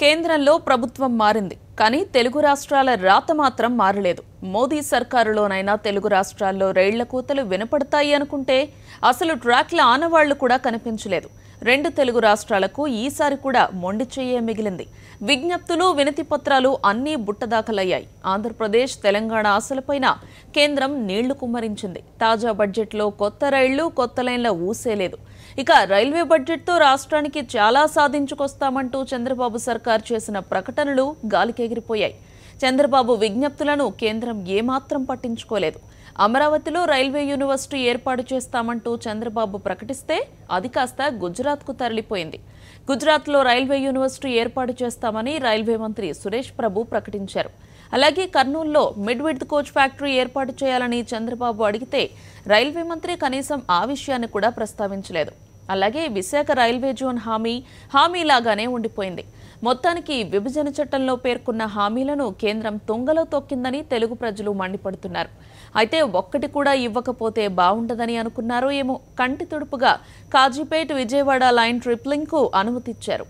కేంద్రంలో ప్రభుత్వం మారింది కానీ తెలుగు రాష్ట్రాల రాత మాత్రం మారలేదు. మోదీ సర్కారులోనైనా తెలుగు రాష్ట్రాల్లో రైళ్ల కూతలు వినపడతాయి అనుకుంటే అసలు ట్రాక్ల ఆనవాళ్లు కూడా కనిపించలేదు. రెండు తెలుగు రాష్ట్రాలకు ఈసారి కూడా మొండి చెయ్యే మిగిలింది. విజ్ఞప్తులు, వినతి పత్రాలు అన్నీ బుట్టదాఖలయ్యాయి. ఆంధ్రప్రదేశ్, తెలంగాణ ఆశలపైన కేంద్రం నీళ్లు కుమ్మరించింది. తాజా బడ్జెట్లో కొత్త రైళ్లు, కొత్త లైన్ల ఊసేలేదు. ఇక రైల్వే బడ్జెట్తో రాష్ట్రానికి చాలా సాధించుకొస్తామంటూ చంద్రబాబు సర్కార్ చేసిన ప్రకటనలు గాలికెగిరిపోయాయి. చంద్రబాబు విజ్ఞప్తులను కేంద్రం ఏమాత్రం పట్టించుకోలేదు. అమరావతిలో రైల్వే యూనివర్సిటీ ఏర్పాటు చేస్తామంటూ చంద్రబాబు ప్రకటిస్తే అది కాస్త గుజరాత్కు తరలిపోయింది. గుజరాత్లో రైల్వే యూనివర్సిటీ ఏర్పాటు చేస్తామని రైల్వే మంత్రి సురేష్ ప్రభు ప్రకటించారు. అలాగే కర్నూలులో మిడ్ విడ్త్ కోచ్ ఫ్యాక్టరీ ఏర్పాటు చేయాలని చంద్రబాబు అడిగితే రైల్వే మంత్రి కనీసం ఆ విషయాన్ని కూడా ప్రస్తావించలేదు. అలాగే విశాఖ రైల్వే జోన్ హామీలాగానే ఉండిపోయింది. మొత్తానికి విభజన చట్టంలో పేర్కొన్న హామీలను కేంద్రం తుంగలో తొక్కిందని తెలుగు ప్రజలు మండిపడుతున్నారు. అయితే ఒక్కటి కూడా ఇవ్వకపోతే బాగుండదని అనుకున్నారో ఏమో, కంటి తుడుపుగా కాజీపేట్ విజయవాడ లైన్ ట్రిప్లింగ్కు అనుమతిచ్చారు.